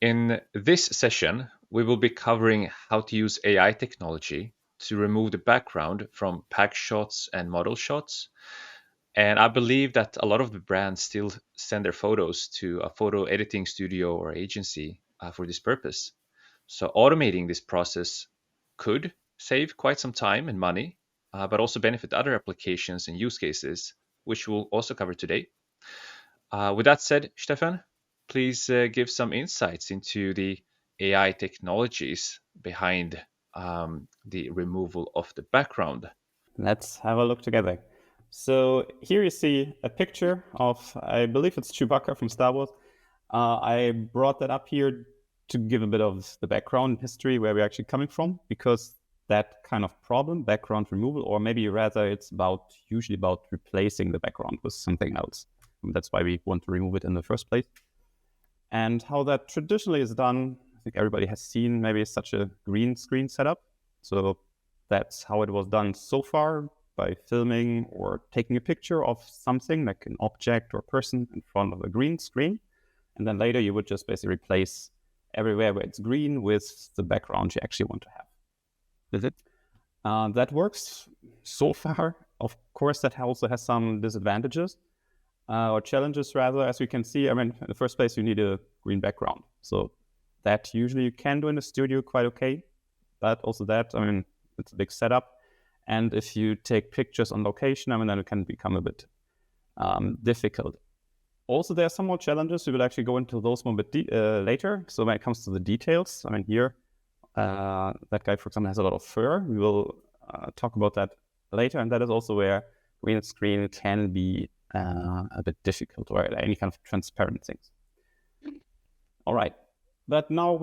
In this session, we will be covering how to use AI technology to remove the background from pack shots and model shots. And I believe that a lot of the brands still send their photos to a photo editing studio or agency for this purpose. So automating this process could save quite some time and money, but also benefit other applications and use cases, which we'll also cover today. With that said, Stefan, please give some insights into the AI technologies behind the removal of the background. Let's have a look together. So here you see a picture of, I believe it's Chewbacca from Star Wars. I brought that up here to give a bit of the background history where we're actually coming from, because that kind of problem, background removal, or maybe rather it's usually about replacing the background with something else. And that's why we want to remove it in the first place. And how that traditionally is done, I think everybody has seen maybe such a green screen setup. So that's how it was done so far, by filming or taking a picture of something like an object or person in front of a green screen. And then later you would just basically replace everywhere where it's green with the background you actually want to have. Is it? That works so far. Of course, that also has some disadvantages or challenges rather. As we can see, I mean, in the first place, you need a green background. So that usually you can do in the studio quite okay. But also that, I mean, it's a big setup. And if you take pictures on location, I mean, then it can become a bit difficult. Also, there are some more challenges. We will actually go into those more bit later. So when it comes to the details, I mean, here, that guy, for example, has a lot of fur. We will talk about that later. And that is also where green screen can be a bit difficult, or any kind of transparent things. All right. But now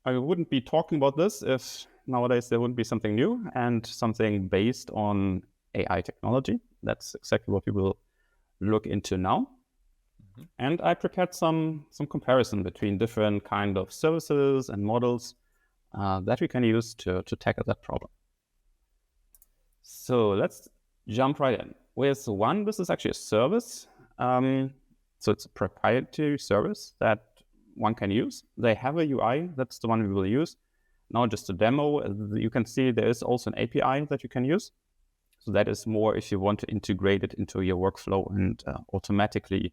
I wouldn't be talking about this if nowadays there wouldn't be something new and something based on AI technology. That's exactly what we will look into now. Mm-hmm. And I prepared some comparison between different kind of services and models that we can use to tackle that problem. So let's jump right in. With one, this is actually a service. So it's a proprietary service that one can use. They have a UI. That's the one we will use. Now just a demo, you can see there is also an API that you can use. So that is more if you want to integrate it into your workflow and automatically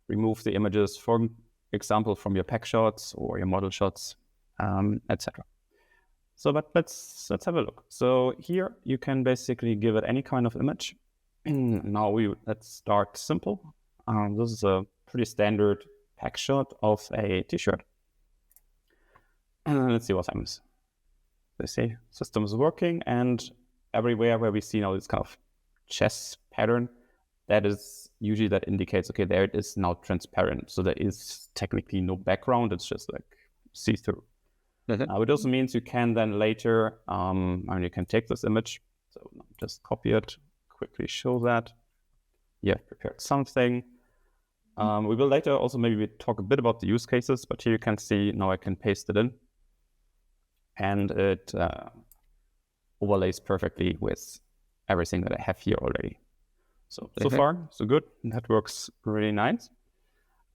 remove the images, for example, from your pack shots or your model shots, etc. So, but let's have a look. So here you can basically give it any kind of image. Now let's start simple. This is a pretty standard pack shot of a t-shirt. Let's see what happens. They say system is working, and everywhere where we see now this kind of chess pattern, that indicates, okay, there it is now transparent. So there is technically no background. It's just like see-through. It also means you can then later, you can take this image. So just copy it, quickly show that. You have prepared something. We will later also maybe talk a bit about the use cases, but here you can see now I can paste it in. And it overlays perfectly with everything that I have here already. So far, so good. That works really nice.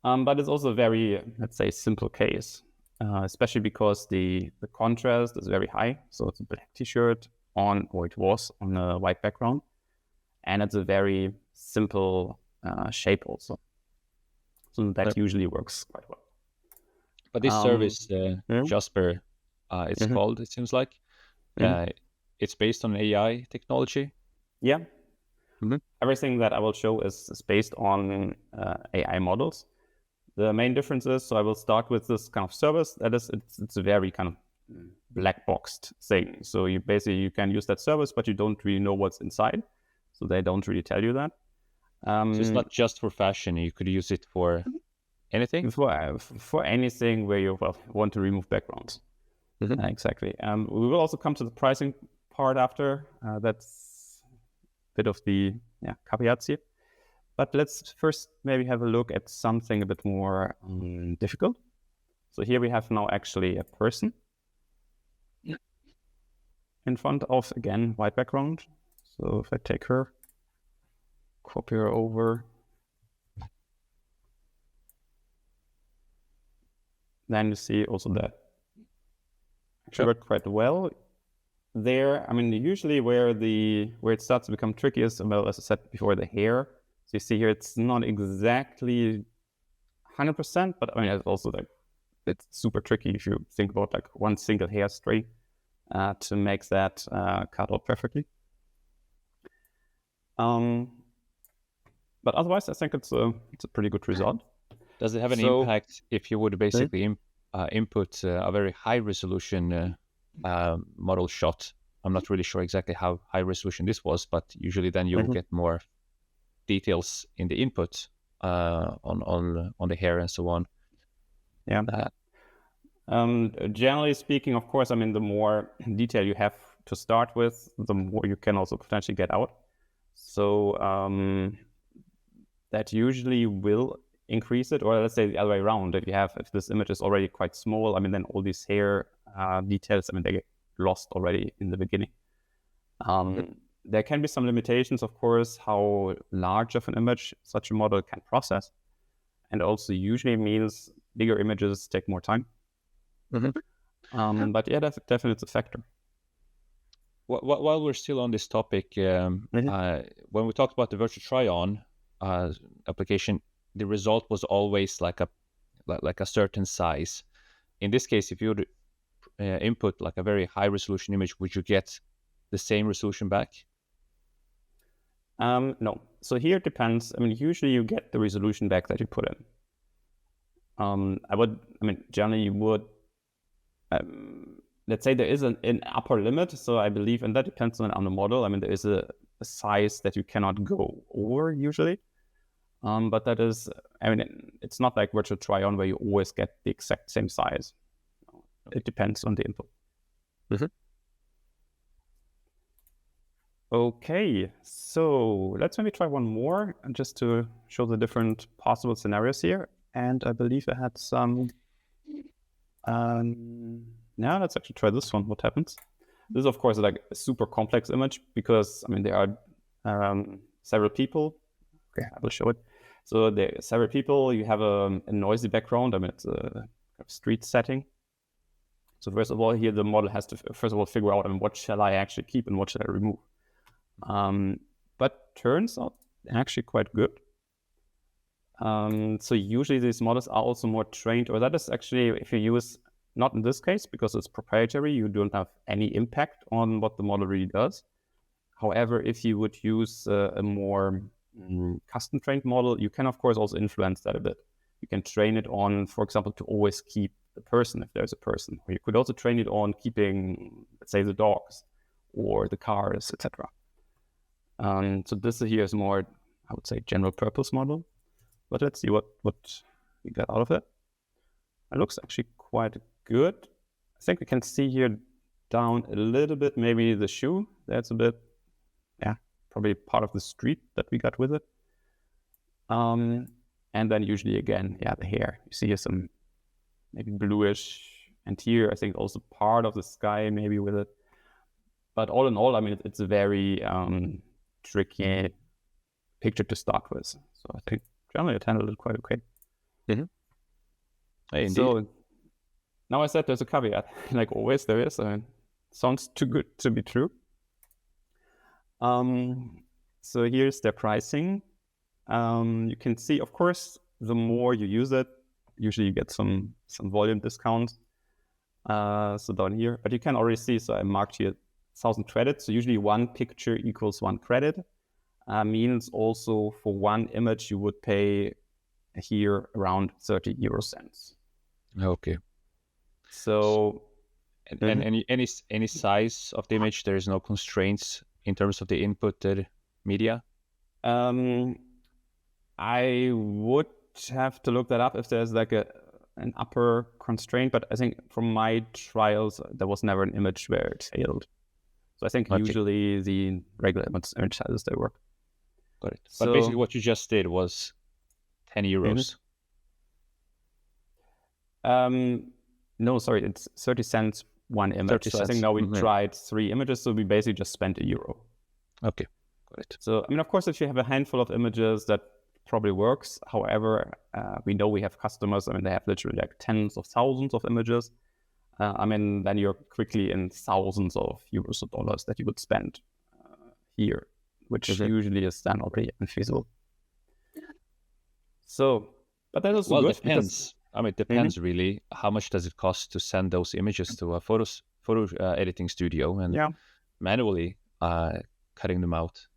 But it's also a very, let's say, simple case, especially because the contrast is very high. So it's a black t-shirt it was on a white background. And it's a very simple shape also. So that usually works quite well. But this service, Jasper, it's called, it seems like. It's based on AI technology. Yeah. Mm-hmm. Everything that I will show is based on AI models. The main difference is, so I will start with this kind of service. That is, it's a very kind of black boxed thing. So you can use that service, but you don't really know what's inside. So they don't really tell you that. So it's not just for fashion. You could use it for anything? For anything where you want to remove backgrounds. Mm-hmm. Exactly. We will also come to the pricing part after. That's a bit of the caveats here. But let's first maybe have a look at something a bit more difficult. So here we have now actually a person in front of, again, white background. So if I take her, copy her over, then you see also that actually worked quite well. There, I mean, usually where it starts to become tricky is, well, as I said before, the hair. So you see here, it's not exactly 100%, but I mean, it's also like, it's super tricky if you think about like one single hair stray to make that cut out perfectly. But otherwise, I think it's a pretty good result. Does it have an impact if you would basically input a very high resolution model shot? I'm not really sure exactly how high resolution this was, but usually then you'll get more details in the input on the hair and so on. Yeah. Generally speaking, of course, I mean, the more detail you have to start with, the more you can also potentially get out. So that usually will increase it, or let's say the other way around. If this image is already quite small, I mean, then all these hair details, I mean, they get lost already in the beginning. There can be some limitations, of course, how large of an image such a model can process, and also usually means bigger images take more time. But yeah, that's definitely a factor. While we're still on this topic, when we talked about the virtual try-on application, the result was always like a certain size. In this case, if you would input like a very high resolution image, would you get the same resolution back? No. So here it depends. I mean, usually you get the resolution back that you put in. Generally you would, let's say there is an upper limit. So I believe, and that depends on the model. I mean, there is a size that you cannot go over usually. But that is, I mean, it's not like virtual try-on where you always get the exact same size. It depends on the input. Okay, so let's maybe try one more just to show the different possible scenarios here. And I believe I had some. Now let's actually try this one. What happens? This is, of course, like a super complex image because, I mean, there are several people. Okay, I will show it. So there are several people. You have a noisy background. I mean, it's a street setting. So first of all, here the model has to first of all figure out, I mean, what shall I actually keep and what should I remove? But turns out actually quite good. So usually these models are also more trained, or that is actually, if you use, not in this case, because it's proprietary, you don't have any impact on what the model really does. However, if you would use a more custom trained model, you can of course also influence that a bit. You can train it on, for example, to always keep the person if there's a person. Or you could also train it on keeping, let's say, the dogs or the cars, etc. So this here is more, I would say, general purpose model. But let's see what we got out of it. It looks actually quite good. I think we can see here down a little bit, maybe the shoe. That's a bit, yeah, probably part of the street that we got with it. And then usually again, yeah, the hair. You see here some maybe bluish, and here I think also part of the sky maybe with it. But all in all, I mean, it's a very tricky picture to start with. So I think generally it handled it quite okay. Hey, indeed. So now I said there's a caveat, like always there is. I mean, sounds too good to be true. So here's their pricing. You can see, of course, the more you use it, usually you get some volume discounts. So down here, but you can already see, so I marked here 1,000 credits. So usually one picture equals 1 credit. Means also for one image you would pay here around 30 euro cents. Okay. So and any size of the image, there is no constraints in terms of the inputted media? I would have to look that up if there's like an upper constraint, but I think from my trials there was never an image where it failed. So I think usually the regular image sizes, they work. Got it. But basically what you just did was 10 euros. No, sorry, it's 30 cents one image. So I think now we tried 3 images, so we basically just spent €1. Okay, got it. So, I mean, of course, if you have a handful of images, that probably works. However, we know we have customers. I mean, they have literally like tens of thousands of images. I mean, then you're quickly in thousands of euros or dollars that you would spend here, which usually is then already infeasible. So, but that is also good. Depends. I mean, it depends really. How much does it cost to send those images to a photo editing studio and manually cutting them out?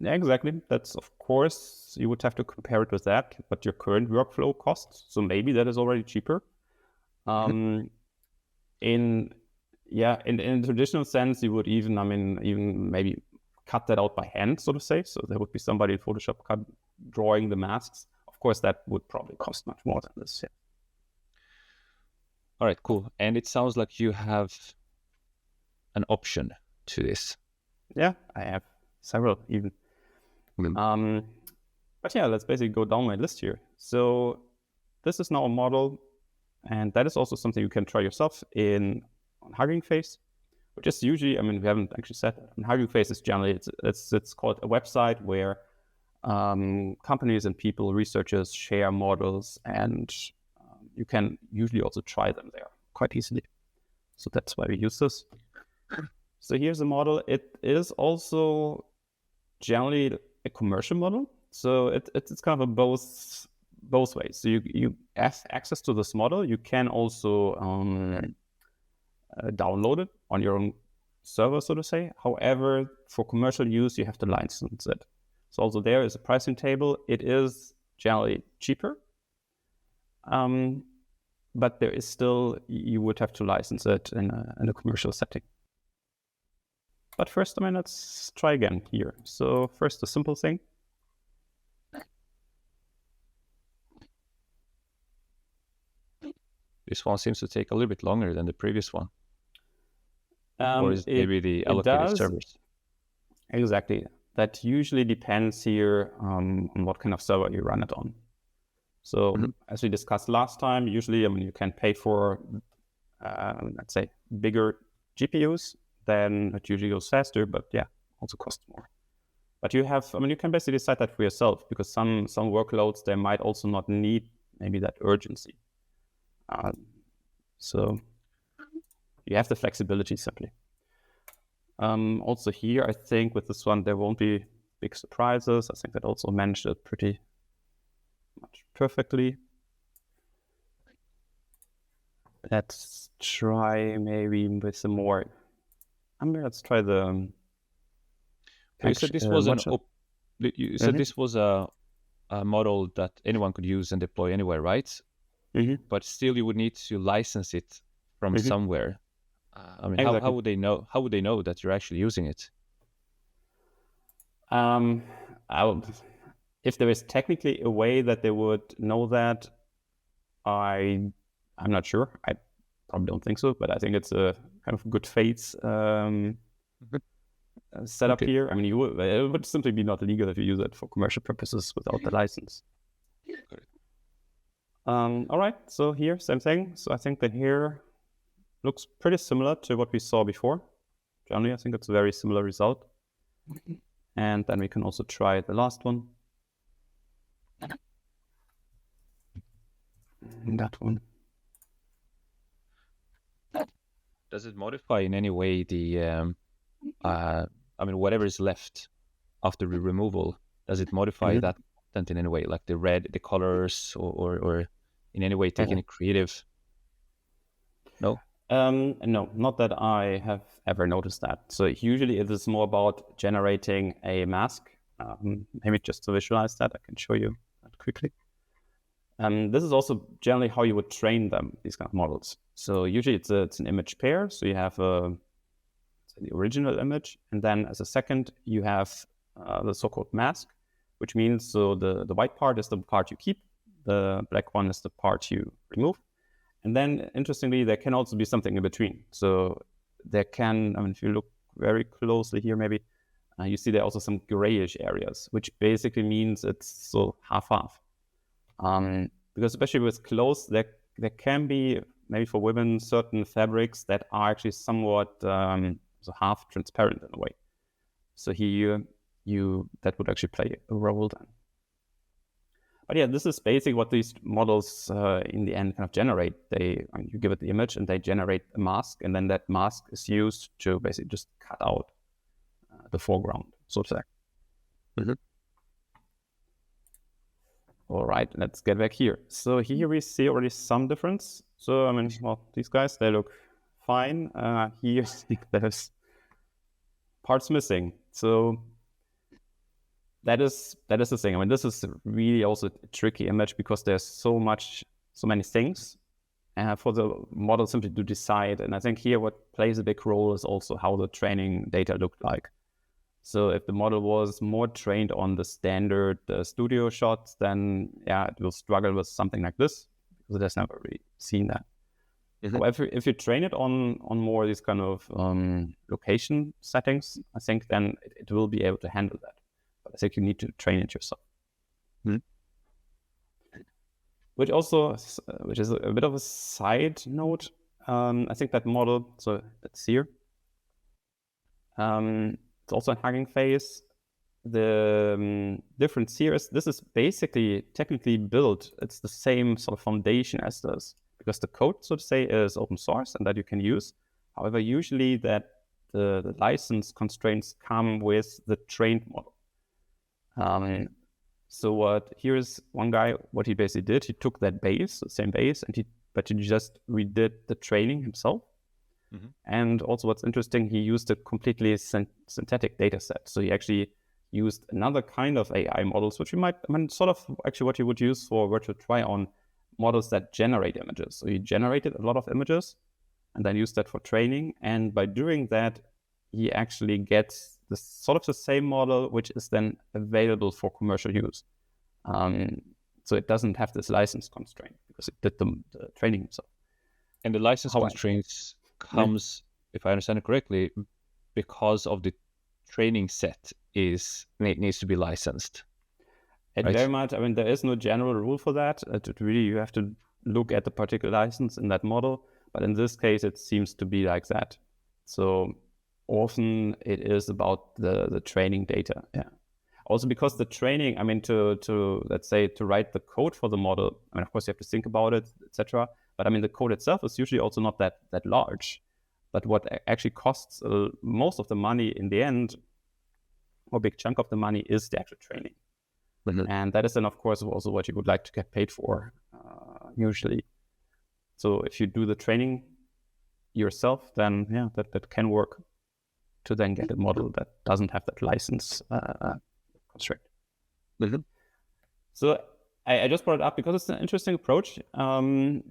Yeah, exactly. That's, of course, you would have to compare it with that, what your current workflow costs. So maybe that is already cheaper. In traditional sense, you would even maybe cut that out by hand, so to say. So there would be somebody in Photoshop drawing the masks. Of course, that would probably cost much more than this. Yeah. All right, cool. And it sounds like you have an option to this. Yeah, I have several even. But yeah, let's basically go down my list here. So this is now a model, and that is also something you can try yourself on Hugging Face, which is usually, I mean, we haven't actually said that. And Hugging Face is generally, it's called a website where companies and people, researchers share models, and you can usually also try them there quite easily. So that's why we use this. So here's a model. It is also generally a commercial model. So it's kind of a both ways. So you have access to this model. You can also download it on your own server, so to say. However, for commercial use, you have to license it. So also there is a pricing table. It is generally cheaper, but there is still, you would have to license it in a commercial setting. But first, I mean, let's try again here. So first, a simple thing. This one seems to take a little bit longer than the previous one. Or is it maybe the allocated servers? Exactly. That usually depends here on what kind of server you run it on. So as we discussed last time, usually, I mean, you can pay for, let's say, bigger GPUs, then it usually goes faster, but yeah, also costs more. But you have, I mean, you can basically decide that for yourself, because some workloads, they might also not need maybe that urgency. So you have the flexibility simply. Also here, I think with this one, there won't be big surprises. I think that also managed it pretty much perfectly. Let's try maybe with some more. Let's try the. You said this was this was a model that anyone could use and deploy anywhere, right? But still, you would need to license it from somewhere. I mean, exactly. How would they know? How would they know that you're actually using it? If there is technically a way that they would know that, I'm not sure. I probably don't think so, but I think it's a kind of good faith setup here. I mean, it would simply be not illegal if you use it for commercial purposes without the license. Got it. All right, so here, same thing. So I think that here looks pretty similar to what we saw before. Generally, I think it's a very similar result. And then we can also try the last one. And that one. Does it modify in any way the, I mean, whatever is left after the removal? Does it modify that content in any way, like the colors, or in any way take any creative? No? No, not that I have ever noticed that. So usually it is more about generating a mask. Maybe just to visualize that, I can show you that quickly. This is also generally how you would train them, these kind of models. So usually it's an image pair. So you have the original image, and then as a second, you have the so-called mask, which means so the white part is the part you keep, the black one is the part you remove. And then, interestingly, there can also be something in between. So there can, I mean, if you look very closely here, maybe you see there are also some grayish areas, which basically means it's so half-half. Because especially with clothes, there can be, maybe for women, certain fabrics that are actually somewhat so half transparent in a way. So here, that would actually play a role then. But yeah, this is basically what these models in the end kind of generate. You give it the image and they generate a mask, and then that mask is used to basically just cut out the foreground, so to say. Mm-hmm. All right, let's get back here. So here we see already some difference. So I mean, well, these guys, they look fine. Here there's parts missing. So that is the thing. I mean, this is really also a tricky image because there's so many things for the model simply to decide. And I think here what plays a big role is also how the training data looked like. So if the model was more trained on the standard studio shots, then yeah, it will struggle with something like this because it has never really seen that. Mm-hmm. However, if you train it on more these kind of location settings, I think then it will be able to handle that. But I think you need to train it yourself. Mm-hmm. Which is a bit of a side note. I think that model, so it's here. It's also in Hugging Face. The difference here is this is basically technically built. It's the same sort of foundation as this because the code, so to say, is open source and that you can use. However, usually that the license constraints come with the trained model. So here's one guy, what he basically did, he took that base, the same base, but he just redid the training himself. Mm-hmm. And also what's interesting, he used a completely synthetic data set. So he actually used another kind of AI models, which sort of actually what you would use for virtual try-on models that generate images. So he generated a lot of images and then used that for training. And by doing that, he actually gets the same model, which is then available for commercial use. So it doesn't have this license constraint because it did the training himself. And the license constraints comes, if I understand it correctly, because of the training set needs to be licensed. Right? Very much. I mean, there is no general rule for that. Really, you have to look at the particular license in that model. But in this case, it seems to be like that. So often it is about the training data. Yeah. Also because the training, I mean, to let's say to write the code for the model, I mean, of course you have to think about it, etc. But I mean, the code itself is usually also not that large. But what actually costs most of the money in the end, or a big chunk of the money, is the actual training. Mm-hmm. And that is then, of course, also what you would like to get paid for, usually. So if you do the training yourself, then yeah, that can work to then get a model that doesn't have that license constraint. Mm-hmm. So I just brought it up because it's an interesting approach,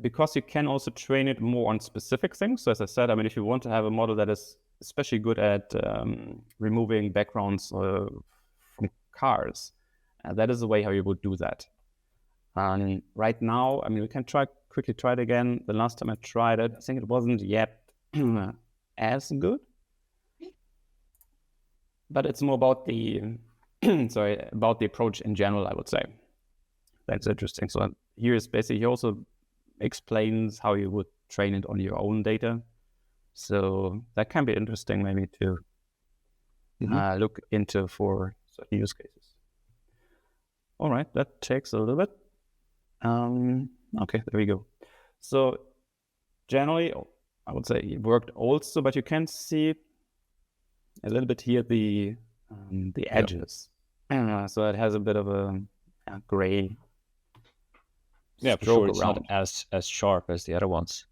because you can also train it more on specific things. So as I said, I mean, if you want to have a model that is especially good at removing backgrounds from cars, that is the way how you would do that. Right now, I mean, we can quickly try it again. The last time I tried it, I think it wasn't yet as good. But it's more about the about the approach in general, I would say. That's interesting. So here is basically, he also explains how you would train it on your own data. So that can be interesting maybe to look into for certain use cases. All right, that takes a little bit. Okay, there we go. So generally, I would say it worked also, but you can see a little bit here the edges. Yep. So it has a bit of a gray. Yeah, for sure. It's not as sharp as the other ones.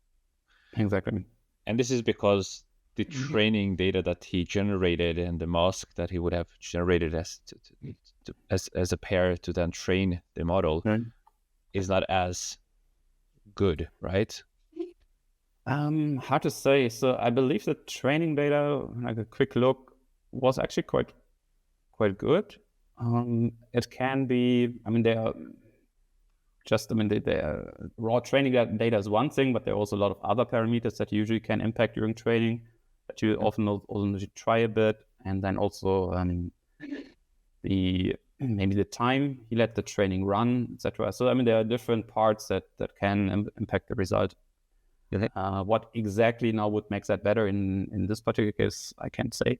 Exactly. And this is because the training data that he generated and the mask that he would have generated as a pair to then train the model is not as good, right? Hard to say. So I believe the training data, like a quick look, was actually quite good. It can be, I mean, the raw training data is one thing, but there are also a lot of other parameters that usually can impact during training that you often also need to try a bit. And then also maybe the time he let the training run, etc. So, I mean, there are different parts that can impact the result. Okay. What exactly now would make that better in this particular case, I can't say.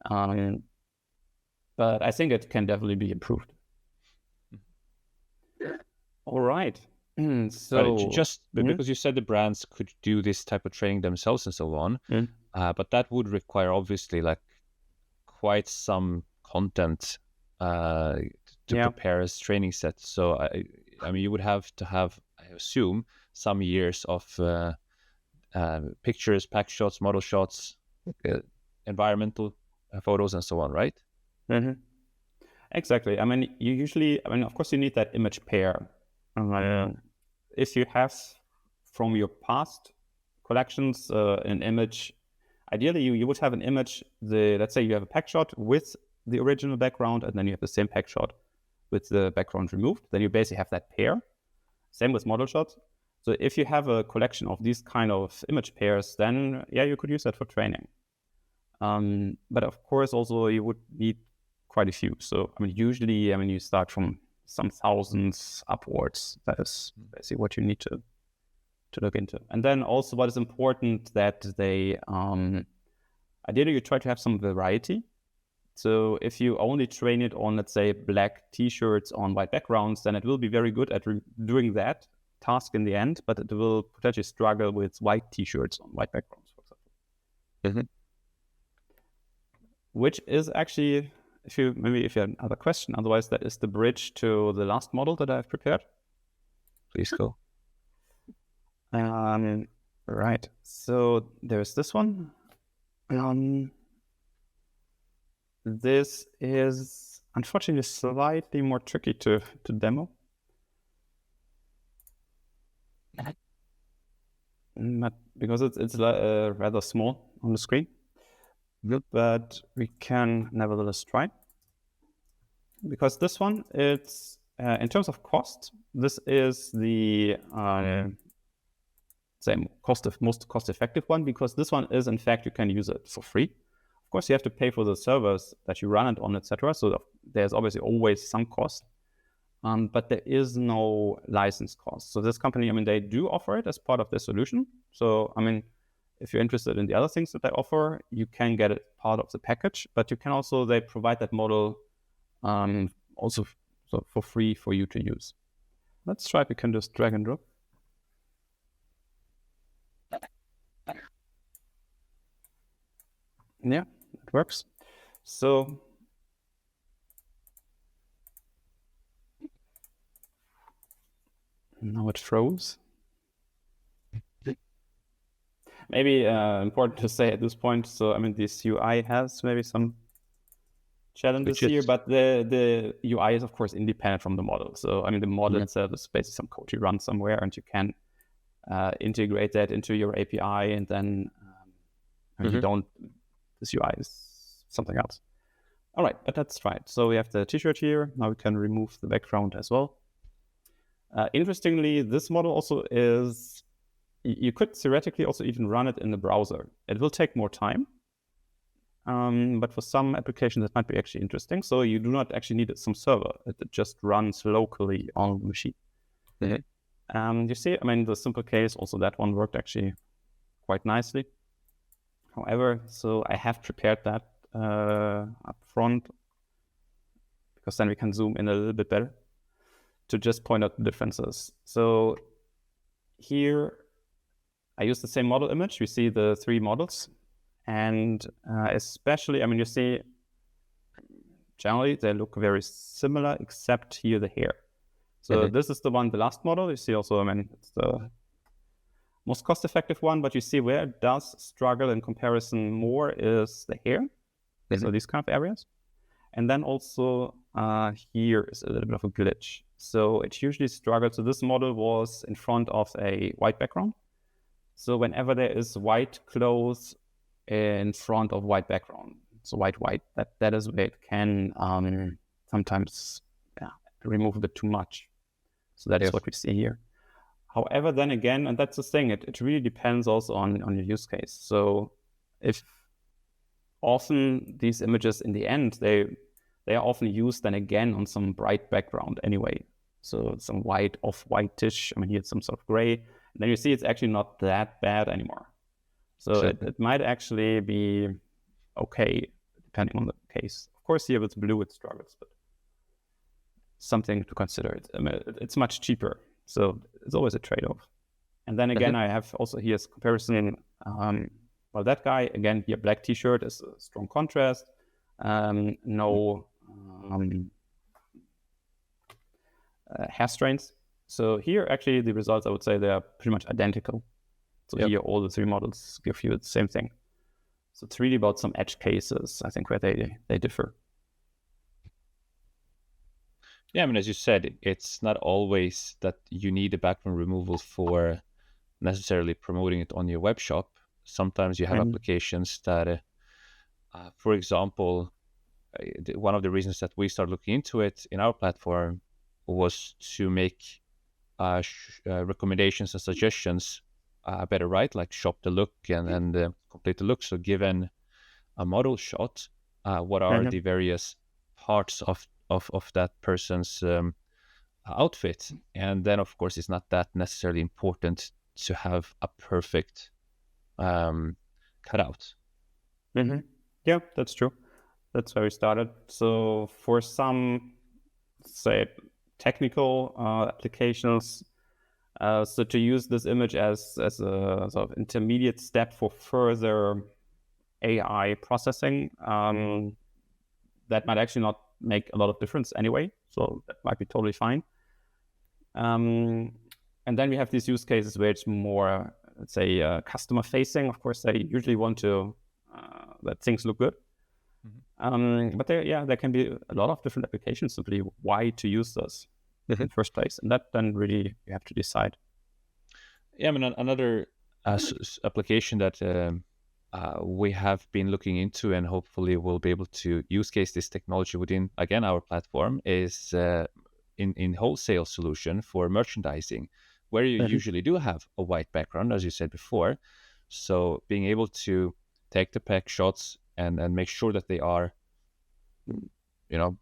But I think it can definitely be improved. All right. Right. So, Just because you said the brands could do this type of training themselves and so on, mm, but that would require obviously like quite some content uh, to yeah. prepare as training sets. So I mean, you would have to have, I assume, some years of pictures, pack shots, model shots, uh, environmental photos, and so on, right? hmm Exactly. I mean, you usually, I mean, of course, you need that image pair. If you have from your past collections an image, ideally you would have an image, let's say you have a pack shot with the original background, and then you have the same pack shot with the background removed. Then you basically have that pair. Same with model shots. So if you have a collection of these kind of image pairs, then yeah, you could use that for training. But of course, also you would need quite a few. So I mean, usually, I mean, you start from some thousands upwards. That is basically what you need to look into. And then also, what is important that they ideally you try to have some variety. So if you only train it on, let's say, black T-shirts on white backgrounds, then it will be very good at doing that task in the end, but it will potentially struggle with white T-shirts on white backgrounds, for example. Mm-hmm. Which is actually, if you have another question, otherwise that is the bridge to the last model that I've prepared. Please go. Right. So there's this one. This is unfortunately slightly more tricky to demo. But because it's rather small on the screen. Yep. But we can nevertheless try. Because this one, it's in terms of cost, this is the most cost-effective one, because this one is, in fact, you can use it for free. Of course, you have to pay for the servers that you run it on, etc. So there's obviously always some cost, but there is no license cost. So this company, I mean, they do offer it as part of their solution. So, I mean, if you're interested in the other things that they offer, you can get it part of the package, but you can also, they provide that model also for free for you to use. Let's try if we can just drag and drop. Yeah, it works. So now it froze. Maybe important to say at this point. So I mean, this UI has maybe some challenges here, but the UI is of course independent from the model. So I mean, the model itself is basically some code you run somewhere, and you can integrate that into your API, and then you don't. This UI is something else. All right, but let's try it. So we have the t-shirt here. Now we can remove the background as well. Interestingly, this model also is, you could theoretically also even run it in the browser. It will take more time, but for some applications, it might be actually interesting. So you do not actually need some server. It just runs locally on the machine. You see, I mean, the simple case, also that one worked actually quite nicely. However, so I have prepared that up front, because then we can zoom in a little bit better to just point out the differences. So here I use the same model image. We see the three models, and especially, I mean, you see generally they look very similar, except here the hair. So this is the one, the last model. You see also, I mean, it's the most cost-effective one, but you see where it does struggle in comparison more is the hair. So these kind of areas. And then also here is a little bit of a glitch. So it usually struggles. So this model was in front of a white background. So whenever there is white clothes in front of white background, so white, that is where it can sometimes remove a bit too much. So that is what we see here. However, then again, and that's the thing, it really depends also on your use case. So if often these images in the end, they are often used then again on some bright background anyway. So some white, off-whitish, I mean, here it's some sort of gray. And then you see it's actually not that bad anymore. So it might actually be okay, depending on the case. Of course, here with blue, it struggles. But something to consider. I mean, it's much cheaper, so it's always a trade-off. And then again, Mhm. I have also here's comparison. Well, that guy again here, black T-shirt is a strong contrast. No hair strains. So here, actually, the results I would say they are pretty much identical. So Yep. here, all the three models give you the same thing. So it's really about some edge cases, I think, where they differ. Yeah, I mean, as you said, it's not always that you need a background removal for necessarily promoting it on your web shop. Sometimes you have Mm-hmm. applications that, for example, one of the reasons that we started looking into it in our platform was to make recommendations and suggestions better, right? Like shop the look and complete the look. So given a model shot, what are Mm-hmm. the various parts of that person's outfit? And then, of course, it's not that necessarily important to have a perfect cutout. Mm-hmm. Yeah, that's true. That's where we started. So for some, say, technical applications, so to use this image as a sort of intermediate step for further AI processing, that might actually not make a lot of difference anyway. So that might be totally fine. And then we have these use cases where it's more, let's say, customer facing. Of course, they usually want to that things look good. But there can be a lot of different applications simply why to use those in the first place. And that then really you have to decide. Yeah, I mean, another application that we have been looking into and hopefully we'll be able to use case this technology within, again, our platform is in wholesale solution for merchandising, where you Mm-hmm. usually do have a white background, as you said before. So being able to take the pack shots and make sure that they are,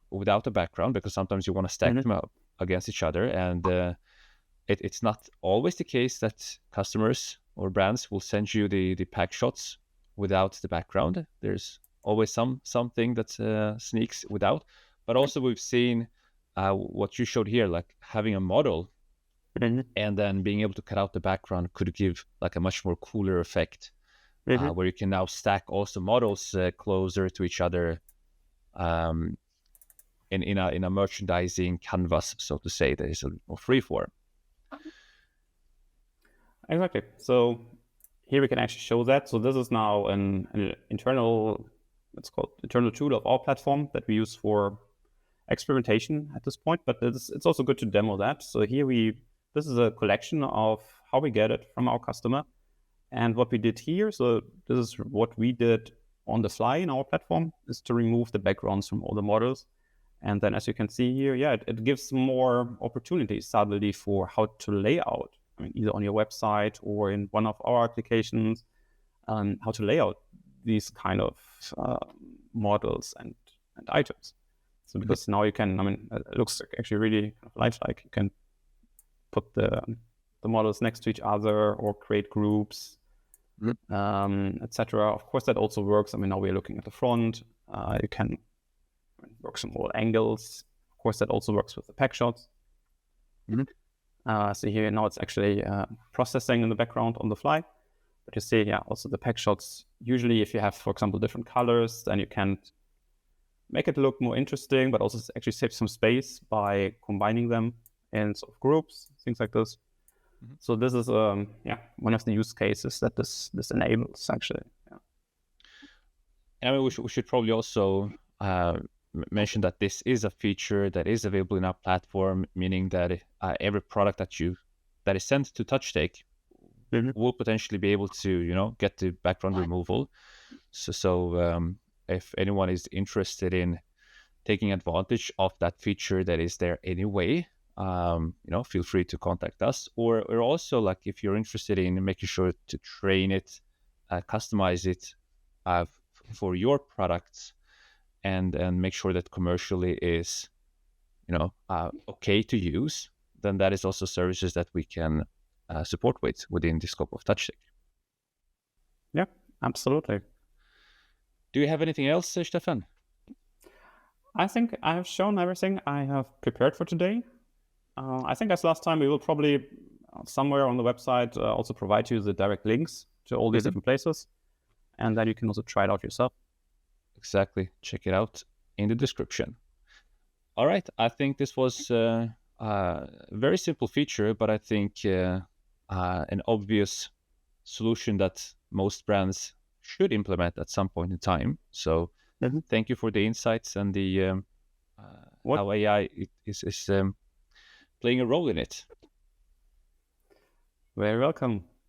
without a background, because sometimes you want to stack Mm-hmm. them up against each other. And it's not always the case that customers or brands will send you the pack shots without the background. There's always something that sneaks without. But also we've seen what you showed here, like having a model Mm-hmm. and then being able to cut out the background could give like a much more cooler effect, Mm-hmm. where you can now stack also models closer to each other, um, in a merchandising canvas, so to say, that is a more free form. Exactly. So here we can actually show that. So this is now an internal, let's call it internal tool of our platform that we use for experimentation at this point. But it's also good to demo that. So here this is a collection of how we get it from our customer and what we did here. So this is what we did on the fly in our platform is to remove the backgrounds from all the models. And then as you can see here, it gives more opportunities suddenly for how to lay out. I mean, either on your website or in one of our applications, how to lay out these kind of models and items. So because now you can, I mean, it looks actually really kind of lifelike. You can put the models next to each other or create groups, etc. Of course, that also works. I mean, now we're looking at the front. You can work some more angles. Of course, that also works with the pack shots. So here now it's actually processing in the background on the fly. But you see, also the pack shots, usually if you have, for example, different colors, then you can make it look more interesting, but also actually save some space by combining them in sort of groups, things like this. So this is one of the use cases that this enables actually. Yeah. And I mean, we should probably also mention that this is a feature that is available in our platform, meaning that every product that is sent to Touchtech will potentially be able to, get the background removal. So if anyone is interested in taking advantage of that feature that is there anyway, feel free to contact us. Or also, like, if you're interested in making sure to train it, customize it for your products, and make sure that commercially is, okay to use, then that is also services that we can support within the scope of Touchtech. Yeah, absolutely. Do you have anything else, Stefan? I think I have shown everything I have prepared for today. I think as last time, we will probably somewhere on the website also provide you the direct links to all these Mhm. different places, and then you can also try it out yourself. Exactly. Check it out in the description. All right. I think this was a very simple feature, but I think an obvious solution that most brands should implement at some point in time. So Mhm. thank you for the insights and the What? how AI is playing a role in it. Very welcome.